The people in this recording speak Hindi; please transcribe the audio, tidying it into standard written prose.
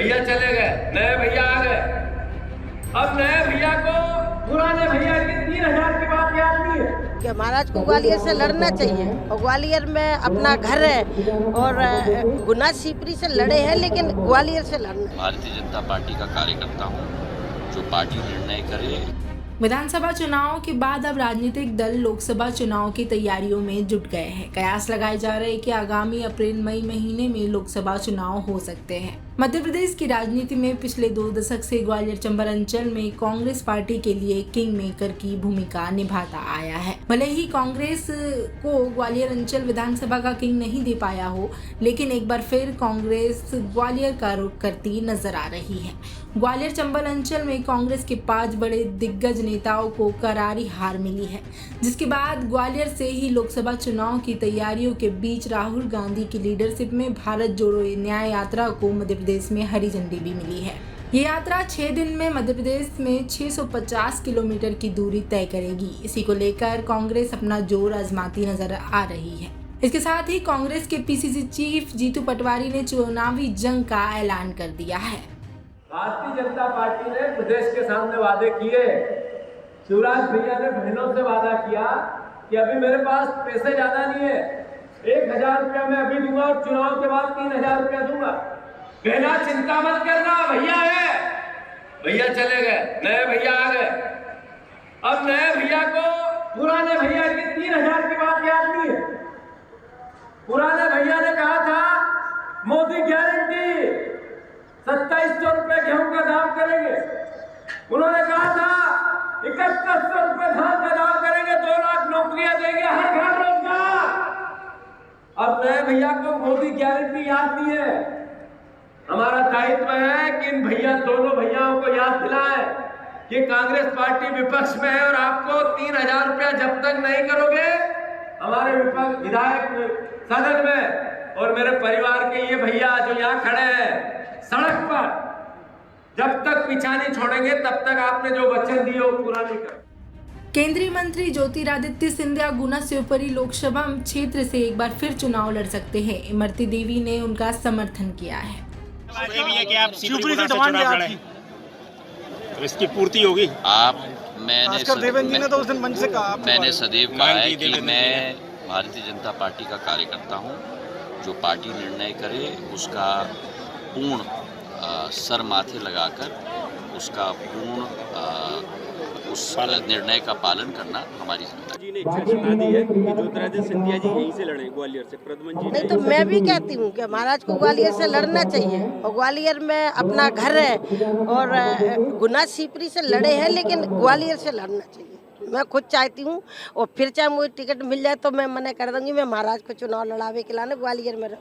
भैया चले गए, नए भैया आ गए। अब नए भैया को पुराने भैया की 3000 की बात याद नहीं है कि महाराज को ग्वालियर से लड़ना चाहिए और ग्वालियर में अपना घर है और गुना सीपरी से लड़े हैं, लेकिन ग्वालियर से लड़ना। भारतीय जनता पार्टी का कार्यकर्ता हूँ, जो पार्टी निर्णय करे। विधानसभा चुनाव के बाद अब राजनीतिक दल लोकसभा चुनाव की तैयारियों में जुट गए हैं। कयास लगाए जा रहे हैं कि आगामी अप्रैल मई महीने में लोकसभा चुनाव हो सकते हैं। मध्य प्रदेश की राजनीति में पिछले 2 दशक से ग्वालियर चंबल अंचल में कांग्रेस पार्टी के लिए किंग मेकर की भूमिका निभाता आया है। भले ही कांग्रेस को ग्वालियर अंचल विधानसभा का किंग नहीं दे पाया हो, लेकिन एक बार फिर कांग्रेस ग्वालियर का रुख करती नजर आ रही है। ग्वालियर चंबल अंचल में कांग्रेस के 5 बड़े दिग्गज नेताओं को करारी हार मिली है, जिसके बाद ग्वालियर से ही लोकसभा चुनाव की तैयारियों के बीच राहुल गांधी की लीडरशिप में भारत जोड़ो न्याय यात्रा को मध्य प्रदेश में हरी झंडी भी मिली है। ये यात्रा 6 दिन में मध्य प्रदेश में 650 किलोमीटर की दूरी तय करेगी। इसी को लेकर कांग्रेस अपना जोर आजमाती नजर आ रही है। इसके साथ ही कांग्रेस के पीसीसी चीफ जीतू पटवारी ने चुनावी जंग का ऐलान कर दिया है। भारतीय जनता पार्टी ने प्रदेश के सामने वादे किए। शिवराज भैया ने बहनों से वादा किया कि अभी मेरे पास पैसे ज्यादा नहीं है, 1000 रुपया मैं अभी दूंगा और चुनाव के बाद 3000 रुपया दूंगा। कहना चिंता मत करना, भैया है। भैया चले गए, नए भैया आ गए। अब नए भैया को पुराने भैया की 3000 की बात याद नहीं है। पुराने भैया ने कहा था मोदी गारंटी 2700 रुपए गेहूं का दाम करेंगे। उन्होंने कहा था 7100 रुपए धान का दाम करेंगे, 2 लाख नौकरियां देंगे, हर घर रोजगार। अब नए भैया को मोदी गारंटी याद नहीं है। हमारा दायित्व है कि इन दोनों भैयाओं को याद दिलाएं कि कांग्रेस पार्टी विपक्ष में है और आपको 3000 रुपया जब तक नहीं करोगे, हमारे विपक्ष विधायक सदन में और मेरे परिवार के ये भैया जो यहाँ खड़े हैं सड़क पर, जब तक पीछा नहीं छोड़ेंगे तब तक आपने जो वचन दिए वो पूरा नहीं कर। केंद्रीय मंत्री ज्योतिरादित्य सिंधिया गुना शिवपुरी लोकसभा क्षेत्र से एक बार फिर चुनाव लड़ सकते हैं। इमरती देवी ने उनका समर्थन किया है। शिवपुरी से चुनाव लड़े तो इसकी पूर्ति होगी। मैंने देवेंद्र जी ने तो उस दिन मंच से कहा, मैंने सदैव कहा है कि मैं भारतीय जनता पार्टी का कार्यकर्ता हूं, जो पार्टी निर्णय करे उसका पूर्ण सर माथे लगाकर उसका पूर्ण उस निर्णय का पालन करना हमारी जिम्मेदारी। जी ने इच्छा जता दी है कि ज्योतिरादित्य सिंधिया जी यहीं से लड़े ग्वालियर से। प्रद्युमन जी नहीं तो मैं भी कहती हूँ कि महाराज को ग्वालियर से लड़ना चाहिए और ग्वालियर में अपना घर है और गुना सीपरी से लड़े हैं, लेकिन ग्वालियर से लड़ना चाहिए। मैं खुद चाहती हूँ और फिर चाहे मुझे टिकट मिल जाए तो मैं मना कर दूंगी, मैं महाराज को चुनाव लड़ावे के लाने ग्वालियर में रहूँ।